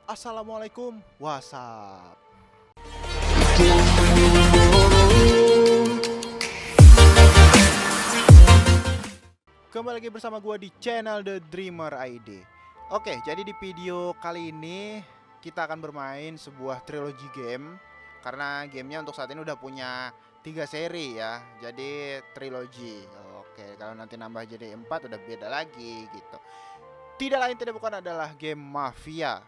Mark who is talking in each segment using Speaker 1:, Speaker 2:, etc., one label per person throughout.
Speaker 1: Assalamualaikum, WhatsApp. Kembali lagi bersama gua di channel The Dreamer ID. Oke, jadi di video kali ini kita akan bermain sebuah trilogi game. Karena gamenya untuk saat ini udah punya 3 seri ya. Jadi trilogi. Oke, kalau nanti nambah jadi 4 udah beda lagi gitu. Tidak lain tidak bukan adalah game Mafia.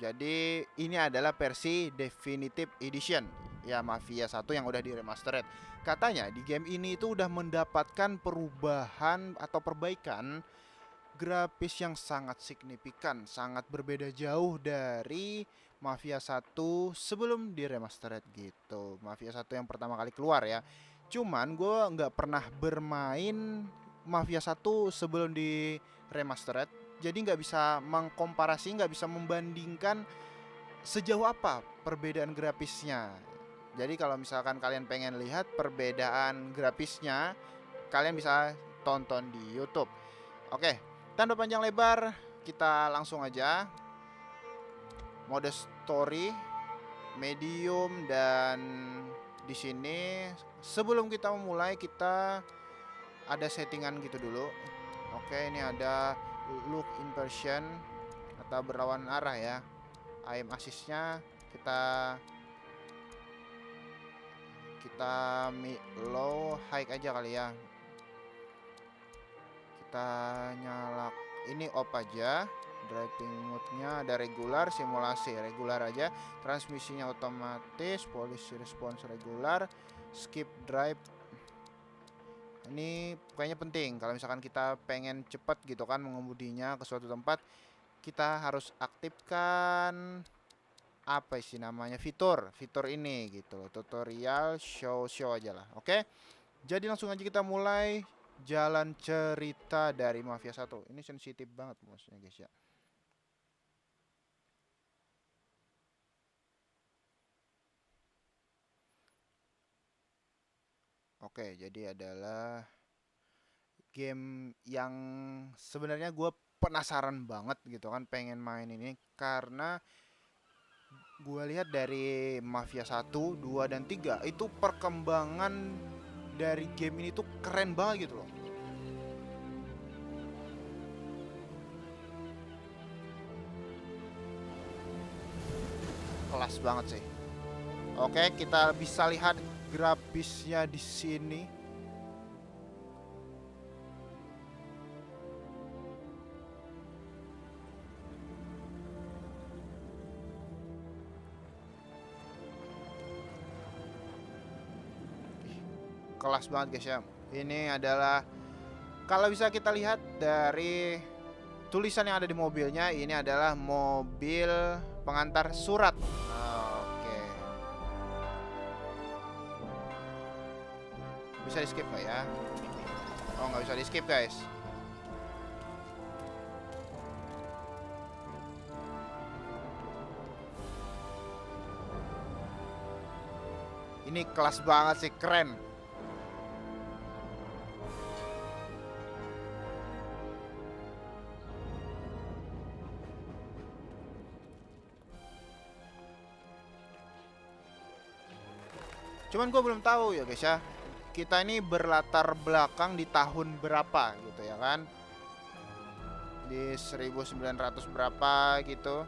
Speaker 1: Jadi ini adalah versi Definitive Edition ya, Mafia 1 yang udah di remastered. Katanya di game ini itu udah mendapatkan perubahan atau perbaikan grafis yang sangat signifikan, sangat berbeda jauh dari Mafia 1 sebelum di remastered gitu. Mafia 1 yang pertama kali keluar ya. Cuman gue nggak pernah bermain Mafia 1 sebelum di remastered, jadi nggak bisa mengkomparasi, nggak bisa membandingkan sejauh apa perbedaan grafisnya. Jadi kalau misalkan kalian pengen lihat perbedaan grafisnya, kalian bisa tonton di YouTube. Oke, tanpa panjang lebar, kita langsung aja. Mode story, medium, dan di sini sebelum kita memulai kita ada settingan gitu dulu. Oke, ini ada look inversion atau berlawan arah ya. Aim assist-nya kita low high aja kali ya. Kita nyalak ini off aja. Driving mode-nya ada regular, simulasi regular aja. Transmisinya otomatis, policy response regular, skip drive. Ini kayaknya penting kalau misalkan kita pengen cepat gitu kan mengemudinya ke suatu tempat, kita harus aktifkan apa sih namanya, fitur ini gitu. Tutorial show aja lah. Oke, jadi langsung aja kita mulai jalan cerita dari Mafia 1. Ini sensitif banget maksudnya guys ya. Oke, jadi adalah game yang sebenarnya gue penasaran banget gitu kan, pengen main ini karena gue lihat dari Mafia 1, 2, dan 3 itu perkembangan dari game ini tuh keren banget gitu loh. Kelas banget sih. Oke, kita bisa lihat grafisnya di sini. Kelas banget guys ya. Ini adalah kalau bisa kita lihat dari tulisan yang ada di mobilnya, ini adalah mobil pengantar surat. Oke. Bisa di skip nggak ya? Oh, nggak bisa di skip guys. Ini kelas banget sih, keren. Cuman gue belum tahu ya guys ya, kita ini berlatar belakang di tahun berapa gitu ya kan. Di 1900 berapa gitu.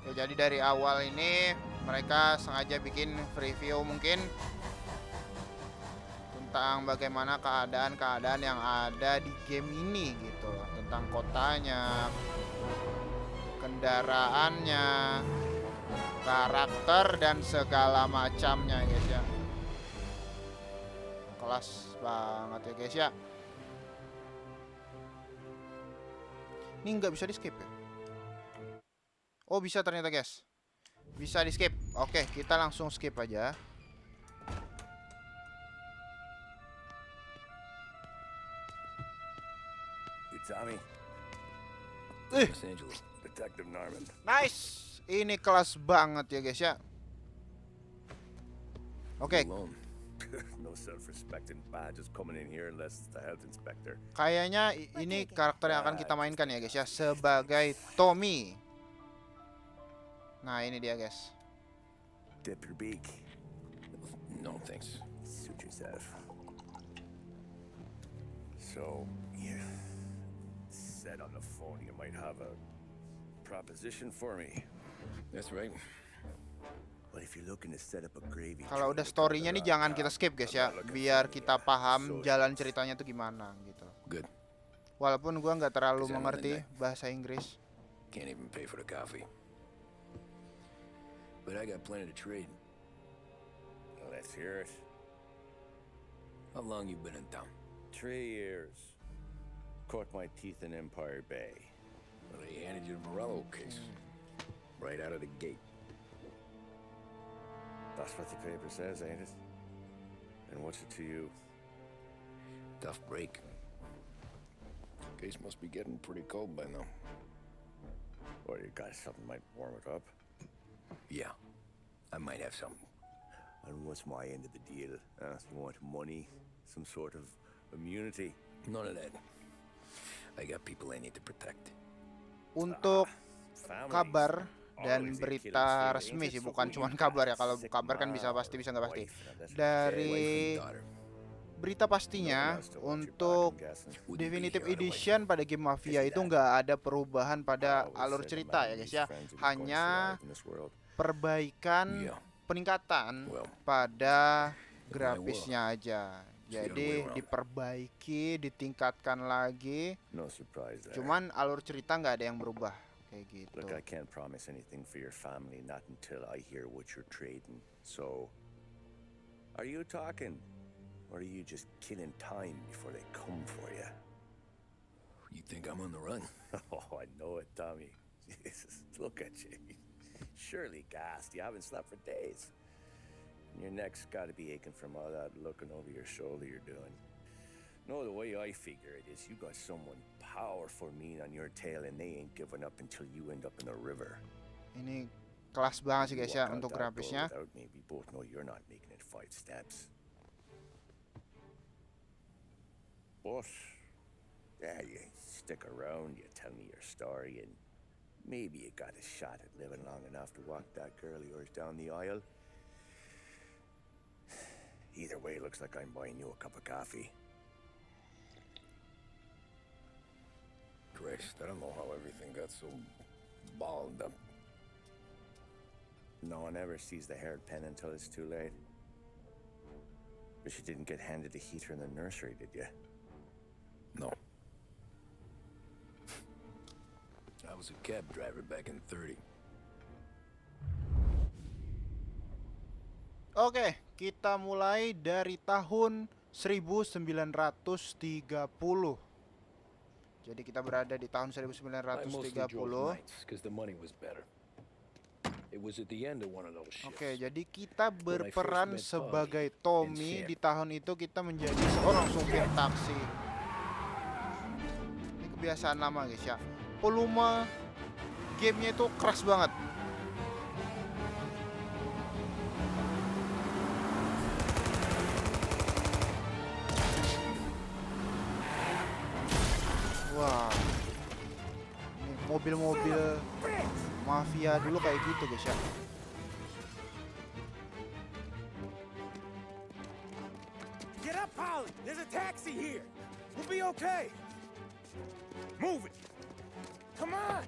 Speaker 1: Ya, jadi dari awal ini mereka sengaja bikin preview mungkin tentang bagaimana keadaan-keadaan yang ada di game ini gitu loh. Tentang kotanya, kendaraannya, karakter, dan segala macamnya guys ya. Kelas banget ya guys ya. Ini nggak bisa di skip ya? Oh, bisa ternyata guys. Bisa di skip. Oke, kita langsung skip aja.
Speaker 2: Tommy.
Speaker 1: Eh,
Speaker 2: Los Angeles, Detective Norman.
Speaker 1: nice. Ini kelas banget ya guys ya. Oke,
Speaker 2: Alone. No self-respecting badges coming in here unless it's the health inspector.
Speaker 1: Kayaknya ini karakter yang akan kita mainkan ya guys ya, sebagai Tommy. Nah ini dia guys.
Speaker 2: Dip your beak.
Speaker 3: No, thanks.
Speaker 2: Suit yourself. So, you said on the phone you might have a proposition for me.
Speaker 3: That's right.
Speaker 2: Well, if you're looking to set up a gravy
Speaker 1: Kalau
Speaker 2: train
Speaker 1: udah
Speaker 2: to
Speaker 1: storynya
Speaker 2: cover
Speaker 1: nih
Speaker 2: the
Speaker 1: jangan
Speaker 2: rock,
Speaker 1: kita skip guys ya,
Speaker 2: I'm not looking
Speaker 1: biar
Speaker 2: for
Speaker 1: kita
Speaker 2: any,
Speaker 1: paham
Speaker 2: social.
Speaker 1: jalan ceritanya tuh gimana gitu.
Speaker 3: Good.
Speaker 1: Walaupun gua nggak terlalu
Speaker 3: Bisa
Speaker 1: mengerti
Speaker 3: mana,
Speaker 1: bahasa Inggris.
Speaker 3: Can't even pay for the coffee. But I got plenty to trade.
Speaker 2: Let's hear it.
Speaker 3: How long you been in town?
Speaker 2: 3 years. Caught my teeth in Empire Bay.
Speaker 3: Well, they handed you the Morello case. Right out of the gate.
Speaker 2: That's what the paper says, ain't it? And what's it to you?
Speaker 3: Tough break. Case must be getting pretty cold by now.
Speaker 2: Or you got something might warm it up?
Speaker 3: Yeah, I might have something.
Speaker 2: And what's my end of the deal? You want money? Some sort of immunity?
Speaker 3: None of that. I got people I need to protect.
Speaker 1: Untuk
Speaker 2: Families.
Speaker 1: kabar dan
Speaker 2: Always a
Speaker 1: berita
Speaker 2: killing field,
Speaker 1: resmi
Speaker 2: ain't it?
Speaker 1: sih,
Speaker 2: So
Speaker 1: bukan
Speaker 2: who
Speaker 1: cuma
Speaker 2: you
Speaker 1: kabar ya.
Speaker 2: got?
Speaker 1: Kalau
Speaker 2: Sick
Speaker 1: kabar kan bisa
Speaker 2: mom
Speaker 1: pasti, bisa
Speaker 2: or
Speaker 1: nggak pasti.
Speaker 2: wife, and that's
Speaker 1: Dari
Speaker 3: Wife and daughter.
Speaker 1: berita pastinya
Speaker 2: Nothing else to watch your back,
Speaker 1: untuk
Speaker 2: I'm guessing.
Speaker 3: Wouldn't be
Speaker 1: Definitive
Speaker 3: here otherwise.
Speaker 1: Edition pada game Mafia itu nggak ada perubahan pada
Speaker 2: I always
Speaker 1: alur
Speaker 2: said
Speaker 1: cerita ya
Speaker 2: man
Speaker 1: guys
Speaker 2: needs
Speaker 1: ya,
Speaker 2: friends if he's going to
Speaker 1: hanya
Speaker 2: survive in this world.
Speaker 1: perbaikan
Speaker 3: Yeah.
Speaker 1: peningkatan
Speaker 3: Well,
Speaker 1: pada grafisnya aja. Jadi
Speaker 3: around.
Speaker 1: diperbaiki, ditingkatkan lagi.
Speaker 2: No surprise there.
Speaker 1: Cuman alur cerita nggak ada yang berubah kayak gitu.
Speaker 2: Look, I can't promise anything for your family, not until I hear what you're trading. So, are you talking? Or are you just killing time before they come for you?
Speaker 3: You think I'm on the run?
Speaker 2: Oh, I know it, Tommy. Jesus, look at you. Surely gassed. You haven't slept for days. Your neck's got to be aching from all that looking over your shoulder you're doing. No, the way I figure it is you got someone powerful mean on your tail and they ain't giving up until you end up in the river.
Speaker 1: Ini kelas banget sih guys ya
Speaker 2: Walk out
Speaker 1: untuk
Speaker 2: that door
Speaker 1: grafisnya.
Speaker 2: without me, we both know you're not making it 5 steps. But, yeah, you stick around, you tell me your story, and maybe you got a shot at living long enough to walk that girl of yours down the aisle. Either way, looks like I'm buying you a cup of coffee.
Speaker 3: Christ, I don't know how everything got so balled up.
Speaker 2: No one ever sees the haired pen until it's too late. But you didn't get handed the heater in the nursery, did you?
Speaker 3: No. I was a cab driver back in 30.
Speaker 1: Oke, kita mulai dari tahun 1930. Jadi kita berada di tahun
Speaker 3: I mostly drove
Speaker 1: 1930.
Speaker 3: nights because the money was better. It was at the end of one of those shifts.
Speaker 1: Oke, jadi kita
Speaker 3: When I
Speaker 1: berperan
Speaker 3: first met
Speaker 1: sebagai
Speaker 3: Tommy
Speaker 1: Tommy.
Speaker 3: and Sam.
Speaker 1: Di tahun itu kita menjadi seorang supir taksi. Ini kebiasaan lama guys ya. Volume gamenya itu keras banget. Wah, ini mobil-mobil mafia dulu kayak gitu guys ya.
Speaker 2: Get up, Polly! There's a taxi here! We'll be okay! Move it! Come on!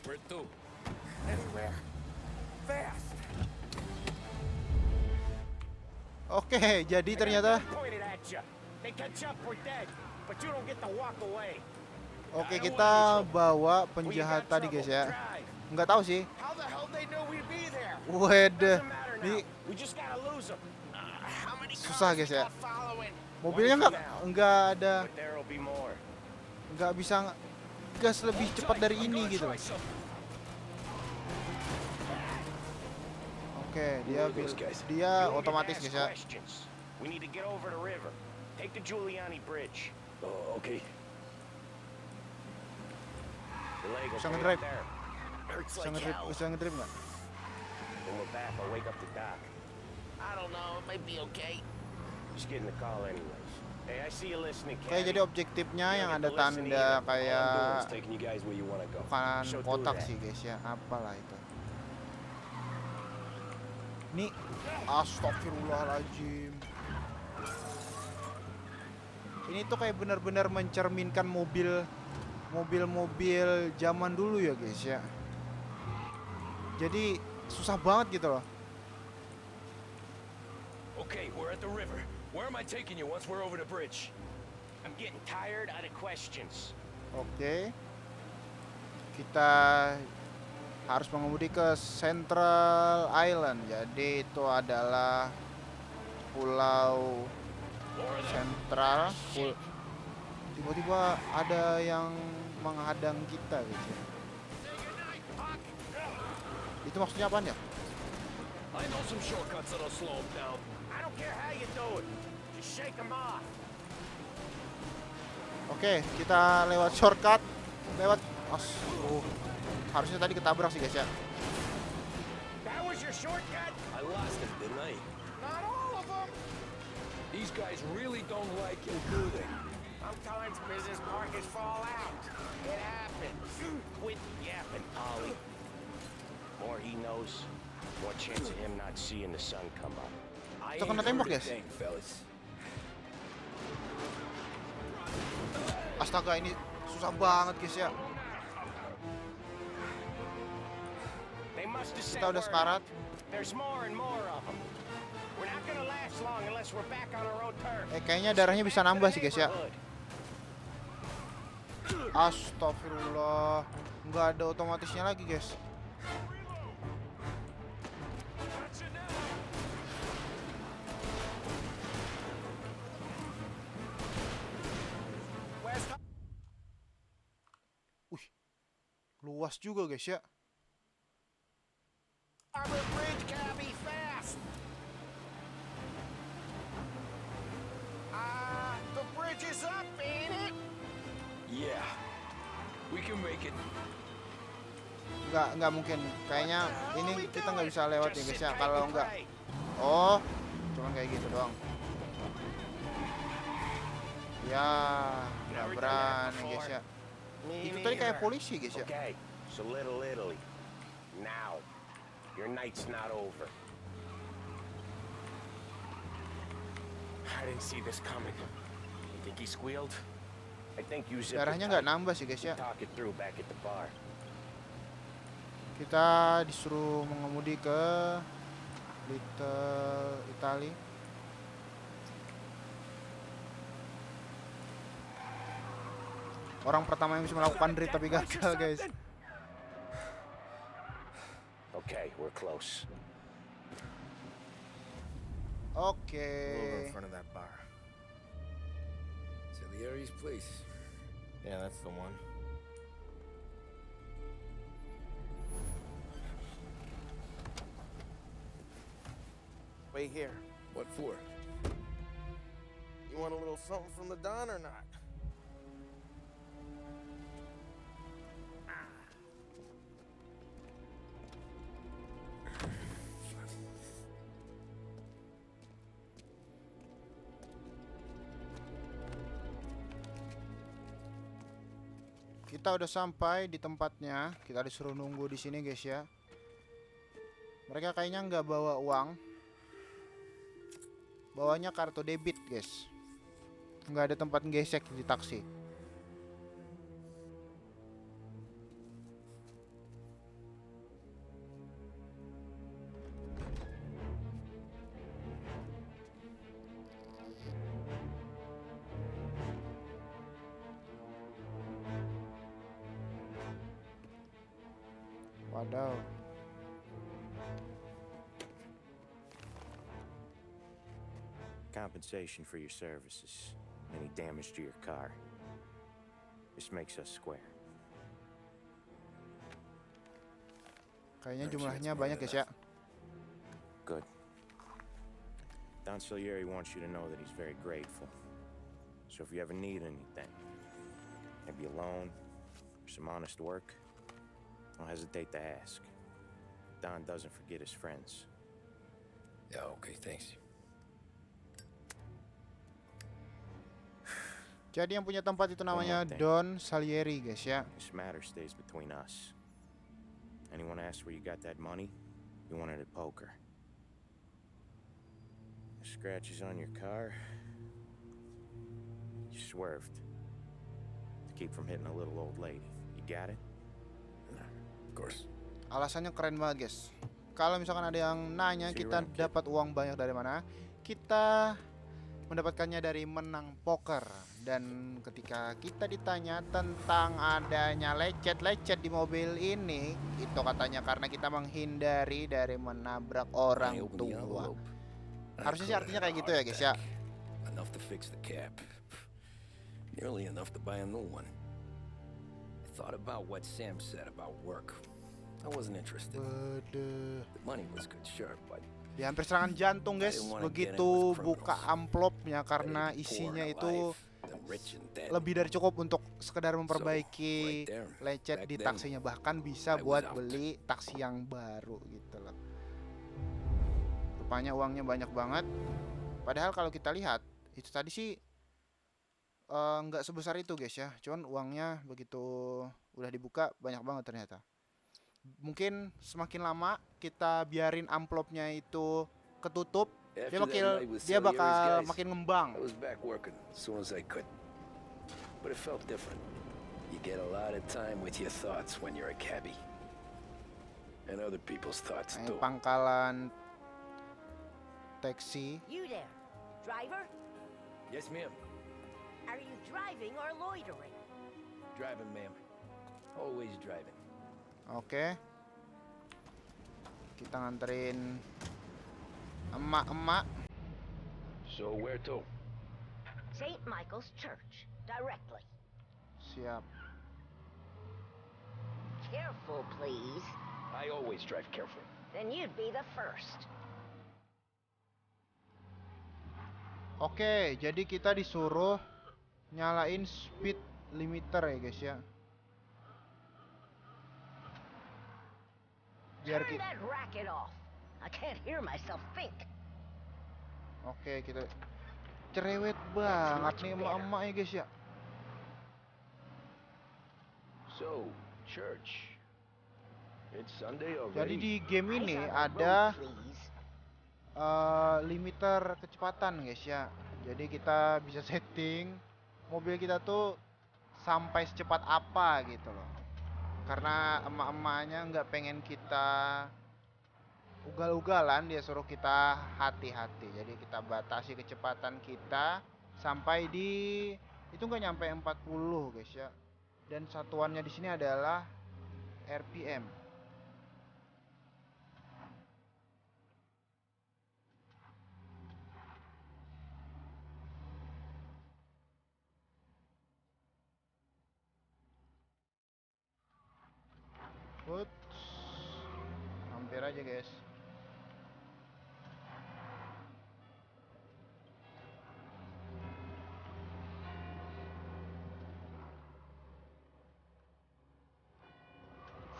Speaker 3: Where to?
Speaker 2: Anywhere! Fast!
Speaker 1: Oke, jadi ternyata
Speaker 4: Pointed at you. They catch up, we're dead. But you don't get to walk away.
Speaker 1: oke kita bawa penjahat tadi guys ya. Nggak tahu sih.
Speaker 4: How the hell they know we'd be there?
Speaker 1: Waduh,
Speaker 4: Doesn't matter
Speaker 1: ini
Speaker 4: now. We just gotta lose them. How many
Speaker 1: susah
Speaker 4: cars
Speaker 1: guys
Speaker 4: we
Speaker 1: ya.
Speaker 4: got following?
Speaker 1: Mobilnya nggak ada,
Speaker 2: But there'll be more.
Speaker 1: nggak bisa gas lebih cepat dari ini gitu. Oke, dia otomatis guys ya.
Speaker 4: We need to get over the river. Take the Giuliani Bridge.
Speaker 3: Oh, okay.
Speaker 4: The leg will
Speaker 1: Bisa
Speaker 4: be
Speaker 1: ngedrive.
Speaker 4: up there. Hurts
Speaker 1: Bisa
Speaker 4: like
Speaker 1: ngedrip,
Speaker 4: hell.
Speaker 1: bisa ngedrip nggak?
Speaker 4: When we're back, I'll wake up the doc.
Speaker 5: I don't know, it might be okay.
Speaker 4: Just getting the call anyways. Hey, I see you listening,
Speaker 1: Oke,
Speaker 4: Caddy.
Speaker 1: jadi objektifnya
Speaker 4: You
Speaker 1: yang
Speaker 4: don't
Speaker 1: ada
Speaker 4: get to listen
Speaker 1: tanda
Speaker 4: either. All I'm doing
Speaker 1: kayak
Speaker 4: is taking you guys where you wanna go.
Speaker 1: bukan
Speaker 4: So do
Speaker 1: kotak
Speaker 4: that.
Speaker 1: sih guys ya, apalah itu. Nih, astagfirullahaladzim. Ini tuh kayak benar-benar mencerminkan mobil-mobil zaman dulu ya guys ya. Jadi susah banget gitu loh.
Speaker 6: Okay, we're at the river. Where am I taking you once we're over the bridge?
Speaker 4: I'm getting tired of the questions.
Speaker 1: Oke. Kita harus mengemudi ke Central Island. Jadi itu adalah pulau Central. Tiba-tiba ada yang menghadang kita guys ya. Itu maksudnya apaan ya?
Speaker 6: I know some shortcuts that'll slow him down.
Speaker 4: I don't care how you do it. Just shake them off.
Speaker 1: Oke, kita lewat shortcut. Lewat harusnya tadi ketabrak sih guys ya.
Speaker 4: That was your shortcut?
Speaker 6: I lost him, didn't I?
Speaker 4: Not all of them.
Speaker 6: These guys really don't like you, do they?
Speaker 4: Sometimes business partners fall out. It happens. Quit yapping, Ollie. More he knows, more chance of him not seeing the sun come up.
Speaker 6: I
Speaker 1: Itu kena
Speaker 6: ain't
Speaker 1: tembak,
Speaker 6: heard a
Speaker 1: guys.
Speaker 6: thing, fellas.
Speaker 1: Astaga, ini susah banget guys ya.
Speaker 4: They must have
Speaker 1: Kita
Speaker 4: sent
Speaker 1: udah
Speaker 4: word
Speaker 1: sekarat.
Speaker 4: out. There's more and more of them. We're not gonna last long unless we're back on our own turf.
Speaker 1: Kayaknya darahnya bisa
Speaker 4: Back to
Speaker 1: nambah
Speaker 4: the
Speaker 1: sih guys ya.
Speaker 4: neighborhood.
Speaker 1: Astagfirullah. Nggak ada otomatisnya lagi guys.
Speaker 4: West
Speaker 1: Luas juga guys ya.
Speaker 4: Harbor Bridge, cabby, fast! The bridge is up, ain't it?
Speaker 6: Yeah, we can make it.
Speaker 1: Nggak mungkin. Kayaknya ini kita nggak bisa lewat ya
Speaker 4: Just
Speaker 1: guys
Speaker 4: sit
Speaker 1: ya.
Speaker 4: tight
Speaker 1: Kalau
Speaker 4: and
Speaker 1: nggak,
Speaker 4: pray.
Speaker 1: oh, cuman kayak gitu doang. Ya, nggak
Speaker 4: Never done that
Speaker 1: berani
Speaker 4: before.
Speaker 1: guys ya.
Speaker 4: Me
Speaker 1: Itu tadi kayak
Speaker 4: neither.
Speaker 1: polisi guys ya.
Speaker 4: Okay, so Little Italy. Now, your night's not over. I didn't see this coming. You think he squealed? I think you zipped it
Speaker 1: Darahnya
Speaker 4: tight.
Speaker 1: nggak nambah sih guys ya.
Speaker 4: Talk it through back at the bar.
Speaker 1: Kita disuruh mengemudi ke Little Italy. Orang pertama yang bisa melakukan drift tapi gagal guys.
Speaker 4: Okay, we're close.
Speaker 1: Oke.
Speaker 3: Over in front of that bar. Salieri's place.
Speaker 7: Yeah, that's the one. Wait here.
Speaker 3: What for?
Speaker 7: You want a little something from the Don or not?
Speaker 1: Kita udah sampai di tempatnya. Kita disuruh nunggu di sini guys ya. Mereka kayaknya nggak bawa uang. Bawanya kartu debit guys. Nggak ada tempat gesek di taksi. Wadaw.
Speaker 2: Compensation for your services. Any damage to your car. This makes us square.
Speaker 1: Kayaknya jumlahnya banyak guys ya.
Speaker 2: Good. Don Salieri wants you to know that he's very grateful. So if you ever need anything, maybe a loan or some honest work, don't hesitate to ask.
Speaker 4: Don doesn't forget his friends.
Speaker 3: Yeah, okay, thanks.
Speaker 1: Jadi yang punya tempat itu namanya
Speaker 4: thing.
Speaker 1: Don Salieri, guys ya.
Speaker 4: This matter stays between us. Anyone asks where you got that money, you won it at poker. The scratches on your car, you swerved to keep from hitting a little old lady. You got it?
Speaker 3: Of course.
Speaker 1: Alasannya keren banget, guys. Kalau misalkan ada yang nanya kita dapat uang banyak dari mana, kita mendapatkannya dari menang poker. Dan ketika kita ditanya tentang adanya lecet-lecet di mobil ini, itu katanya karena kita menghindari dari menabrak orang
Speaker 3: I opened the
Speaker 1: tua.
Speaker 3: envelope.
Speaker 1: Harusnya sih artinya kayak gitu ya, guys ya.
Speaker 3: Enough to fix the cap. Nearly enough to buy a new one. I thought about what Sam said about work. I wasn't interested.
Speaker 1: Waduh.
Speaker 3: The money was good, sure, but
Speaker 1: Dia hampir serangan jantung, guys, begitu buka amplopnya karena isinya itu lebih dari cukup untuk sekedar memperbaiki lecet di taksinya, bahkan bisa buat beli taksi yang baru gitu loh. Rupanya uangnya banyak banget. Padahal kalau kita lihat itu tadi sih nggak sebesar itu, guys ya. Cuman uangnya begitu udah dibuka banyak banget ternyata. Mungkin semakin lama kita biarin amplopnya itu ketutup, dia bakal makin ngembang.
Speaker 3: I was back working as soon as I could. But it felt different. You get a lot of time with your thoughts when you're a cabbie. And other people's thoughts
Speaker 1: Nah,
Speaker 3: too.
Speaker 1: pangkalan taksi.
Speaker 8: You there, driver?
Speaker 6: Yes, ma'am.
Speaker 8: Are you driving or loitering?
Speaker 6: Driving, ma'am. Always driving.
Speaker 1: Oke. Kita nganterin emak-emak.
Speaker 6: So where to?
Speaker 8: St. Michael's Church, directly.
Speaker 1: Siap.
Speaker 8: Careful, please.
Speaker 6: I always drive careful.
Speaker 8: Then you'd be the first.
Speaker 1: Oke, jadi kita disuruh nyalain speed limiter ya, guys ya. Biar
Speaker 8: Turn that racket off. I can't hear myself think.
Speaker 1: Oke, kita cerewet banget nih emak-emak ya, guys ya.
Speaker 6: So, church. It's Sunday
Speaker 1: Jadi
Speaker 6: already.
Speaker 1: di game ini
Speaker 8: Eyes on the
Speaker 1: ada
Speaker 8: road, please.
Speaker 1: limiter kecepatan, guys ya. Jadi kita bisa setting mobil kita tuh sampai secepat apa gitu loh. Karena emak-emaknya nggak pengen kita ugal-ugalan, dia suruh kita hati-hati. Jadi kita batasi kecepatan kita sampai di itu nggak nyampe 40, guys ya. Dan satuannya di sini adalah RPM. Ups. Hampir aja, guys.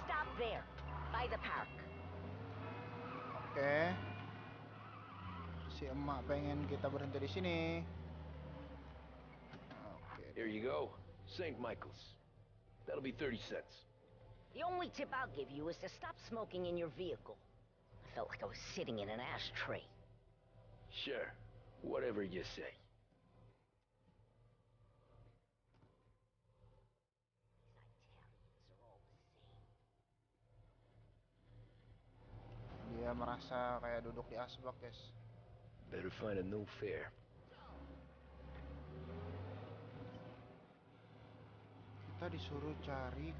Speaker 8: Stop there, by the park.
Speaker 1: Oke. Si emak pengen kita berhenti di sini. Oke.
Speaker 6: Here you go. St. Michael's. That'll be 30 cents.
Speaker 8: The only tip I'll give you is to stop smoking in your vehicle. I felt like I was sitting in an ashtray.
Speaker 6: Sure. Whatever you say.
Speaker 1: Dia merasa kayak duduk di asbak, guys.
Speaker 6: Better find a new fare.
Speaker 1: Kita disuruh cari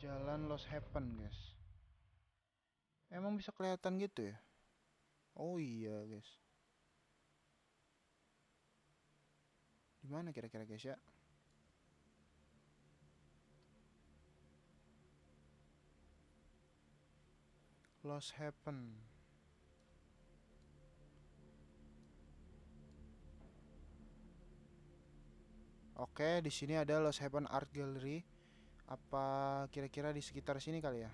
Speaker 1: jalan Lost Haven, guys. Emang bisa kelihatan gitu ya? Oh iya, guys. Di mana kira-kira, guys ya? Lost Haven. Oke, di sini ada Lost Haven Art Gallery. Apa kira-kira di sekitar sini kali ya?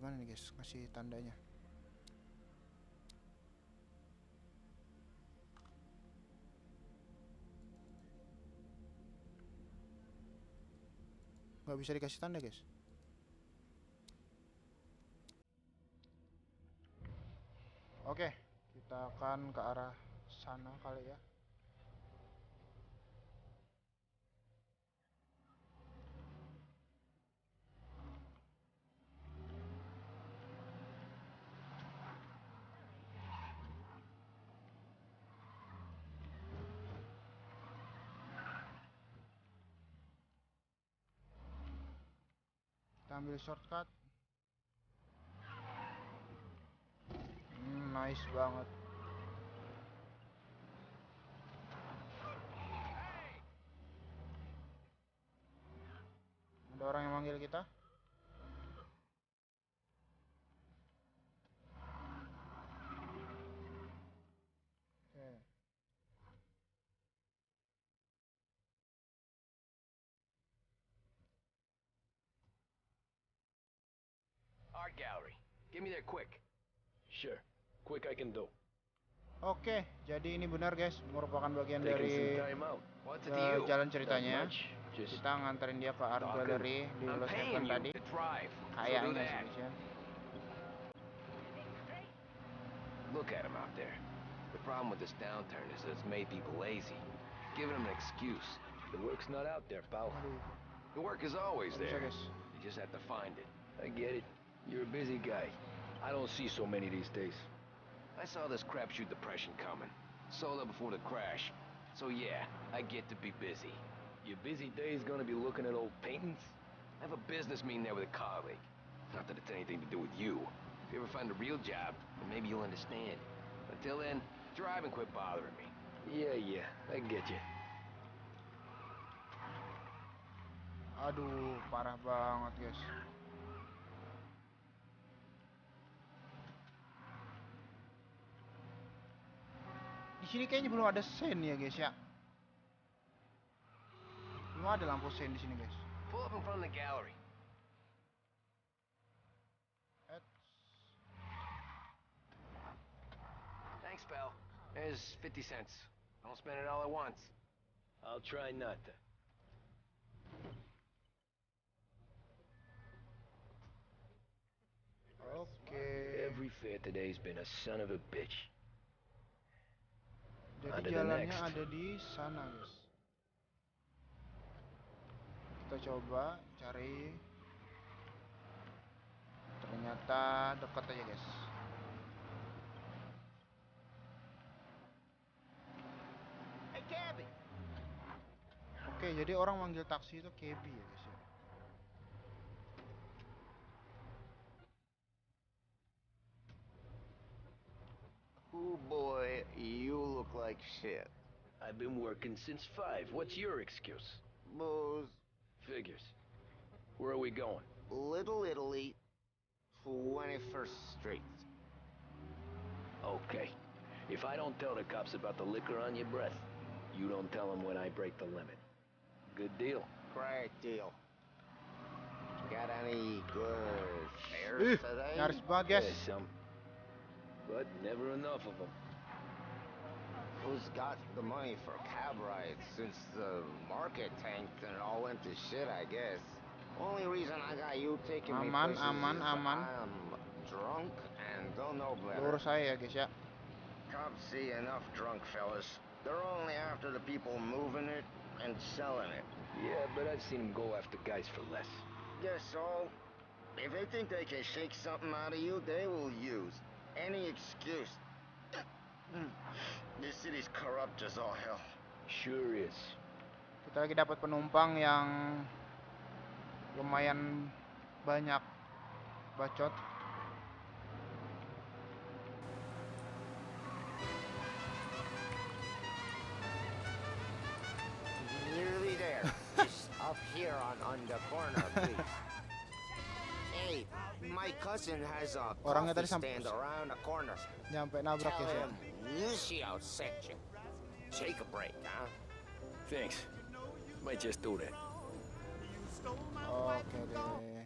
Speaker 1: Gimana nih guys, kasih tandanya. Nggak bisa dikasih tanda guys. Oke, kita akan ke arah sana kali ya. Kita ambil shortcut. Nice banget. Ada orang yang manggil kita. Oke.
Speaker 3: Art gallery. Get me there quick. Sure. Quick I can do.
Speaker 1: Oke, jadi ini benar guys, merupakan bagian
Speaker 3: Taking
Speaker 1: dari
Speaker 3: some time out. What's it to you?
Speaker 1: jalan
Speaker 3: Not
Speaker 1: ceritanya.
Speaker 3: much. Just
Speaker 1: Kita nganterin dia ke art
Speaker 3: talking.
Speaker 1: gallery di
Speaker 3: I'm
Speaker 1: Los
Speaker 3: paying
Speaker 1: Haven
Speaker 3: you
Speaker 1: tadi.
Speaker 3: to drive. So do
Speaker 1: Kayaknya sih
Speaker 3: that.
Speaker 1: guys ya.
Speaker 3: Look at him out there. The problem with this downturn is that it's made people lazy. Giving them an excuse. The work's not out there, pal.
Speaker 1: Aduh,
Speaker 3: The work is always
Speaker 1: nggak bisa
Speaker 3: there.
Speaker 1: guys.
Speaker 3: You just have to find it. I get it. You're a busy guy. I don't see so many these days. I saw this crapshoot depression coming. Sold up before the crash. So yeah, I get to be busy. Your busy day is gonna be looking at old paintings? I have a business meeting there with a colleague. Not that it's anything to do with you. If you ever find a real job, then maybe you'll understand. Until then, drive and quit bothering me. Yeah, I get you.
Speaker 1: Aduh, parah banget guys. Di sini kayaknya belum ada sen ya guys ya. Belum ada lampu sen di sini guys.
Speaker 3: Pull up in front of the gallery.
Speaker 1: Eits.
Speaker 3: Thanks, pal. There's 50 cents. Don't spend it all at once. I'll try not to.
Speaker 1: Oke.
Speaker 3: Every fair today's been a son of a bitch. On
Speaker 1: Jadi
Speaker 3: to the
Speaker 1: jalannya
Speaker 3: next.
Speaker 1: ada di sana guys. Kita coba cari. Ternyata dekat aja guys.
Speaker 5: Hey, Cabby.
Speaker 1: Oke, jadi orang manggil taksi itu Kebi ya guys ya.
Speaker 4: Ooh, boy, you look like shit.
Speaker 3: I've been working since 5. What's your excuse?
Speaker 4: Booze,
Speaker 3: Figures. Where are we going?
Speaker 4: Little Italy, 21st Street.
Speaker 3: Okay. If I don't tell the cops about the liquor on your breath, you don't tell them when I break the limit. Good deal.
Speaker 4: Great deal. Got any good fares today?
Speaker 1: Nyaris banget guys.
Speaker 3: Yeah, some. But never enough of them.
Speaker 4: Who's got the money for cab rides since the market tanked and it all went to shit, I guess. Only reason I got you taking me
Speaker 1: Aman,
Speaker 4: places
Speaker 1: aman,
Speaker 4: is
Speaker 1: aman.
Speaker 4: I'm drunk and don't know better.
Speaker 1: Lurus saya ya guys ya.
Speaker 4: Cops see enough drunk fellas. They're only after the people moving it and selling it.
Speaker 3: Yeah, but I've seen them go after guys for less.
Speaker 4: Guess so. If they think they can shake something out of you, they will use any excuse. This city's corrupt as all hell.
Speaker 3: Sure is.
Speaker 1: Kita lagi dapat penumpang yang lumayan banyak bacot.
Speaker 4: Nearly there. Just up here on the corner, please. Hey, my cousin has a
Speaker 1: Orangnya
Speaker 4: coffee
Speaker 1: tadi sampai
Speaker 4: stand around the corner.
Speaker 1: nyampe nabrak
Speaker 4: Tell
Speaker 1: guys ya.
Speaker 4: him Lucio sent you. Take a break, huh?
Speaker 3: Thanks. Might just do that.
Speaker 1: Oke deh.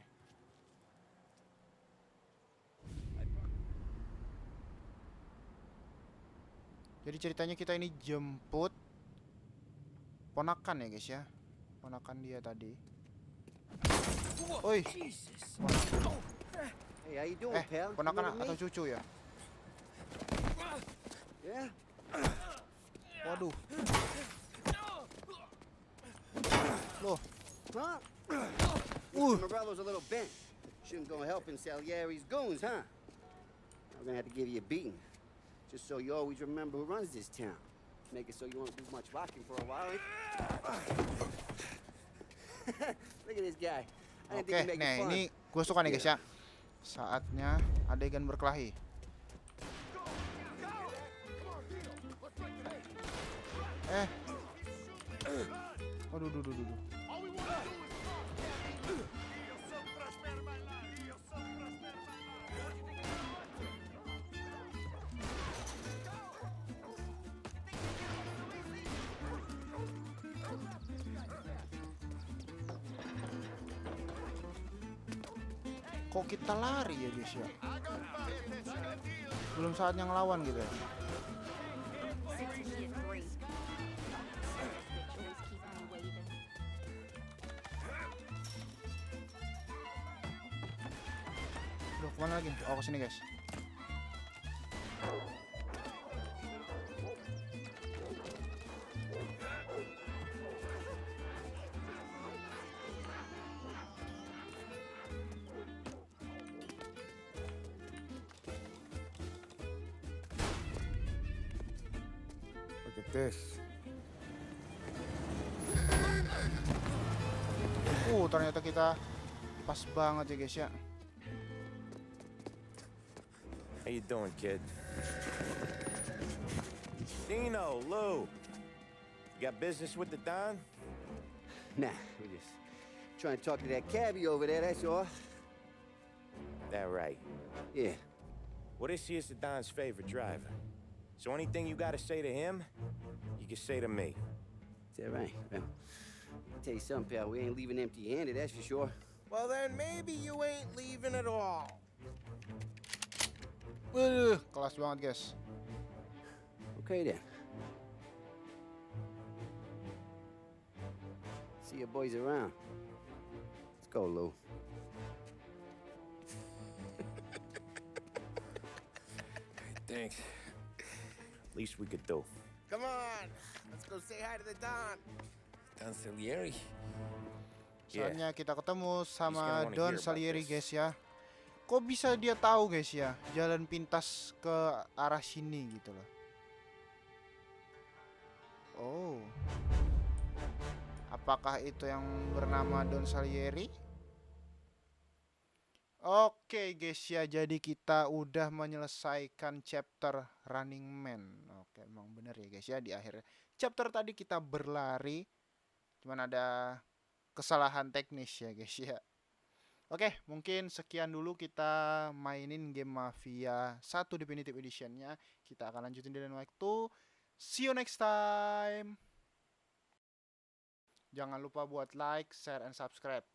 Speaker 1: Jadi ceritanya kita ini jemput ponakan ya guys ya. Ponakan dia tadi. Oi.
Speaker 9: Hey, how you doing, pal?
Speaker 1: Ponakan
Speaker 9: Remember
Speaker 1: atau
Speaker 9: me?
Speaker 1: cucu ya?
Speaker 9: Yeah?
Speaker 1: Waduh. Loh.
Speaker 9: Huh? Mr. Morello's a little bent. Shouldn't go helping Salieri's goons, huh? I'm gonna have to give you a beating. Just so you always remember who runs this town. Make it so you won't do much rocking for a while. Look at this guy. I didn't
Speaker 1: Oke,
Speaker 9: think he'd make
Speaker 1: nah
Speaker 9: it fun.
Speaker 1: ini gue suka nih guys ya. Saatnya adegan berkelahi. Aduh, duh, duh, duh, duh. Kok kita lari ya guys ya? Belum saatnya ngelawan gitu ya. Duh, kemana lagi? Oh, kesini guys.
Speaker 7: Look at this.
Speaker 1: Ternyata kita pas banget ya guys ya.
Speaker 2: How you doing, kid? Dino, Lou. You got business with the Don?
Speaker 9: Nah, we're just trying to talk to that cabbie over there, that's all.
Speaker 2: That right.
Speaker 9: Yeah.
Speaker 2: What is he is the Don's favorite driver. So anything you gotta say to him, you can say to me.
Speaker 9: Is that right? Well, I'll tell you something, pal. We ain't leaving empty-handed, that's for sure.
Speaker 7: Well, then maybe you ain't leaving at all.
Speaker 1: Kelas banget guys.
Speaker 9: Okay, then. See your boys around. Let's go, Lou.
Speaker 6: Thanks.
Speaker 2: Least we could do.
Speaker 7: Come on, let's go say hi to the Don.
Speaker 6: Don Salieri.
Speaker 1: Saatnya kita ketemu
Speaker 2: He's
Speaker 1: sama
Speaker 2: gonna wanna
Speaker 1: Don
Speaker 2: hear about
Speaker 1: Salieri
Speaker 2: this.
Speaker 1: guys ya. Kok bisa dia tahu guys ya jalan pintas ke arah sini gitu loh. Oh. Apakah itu yang bernama Don Salieri? Oke guys ya, jadi kita udah menyelesaikan chapter Running Man. Oke, emang bener ya guys ya, di akhir chapter tadi kita berlari. Cuman ada kesalahan teknis ya guys ya. Oke, mungkin sekian dulu kita mainin game Mafia 1 Definitive Edition-nya. Kita akan lanjutin di lain waktu. See you next time. Jangan lupa buat like, share, and subscribe.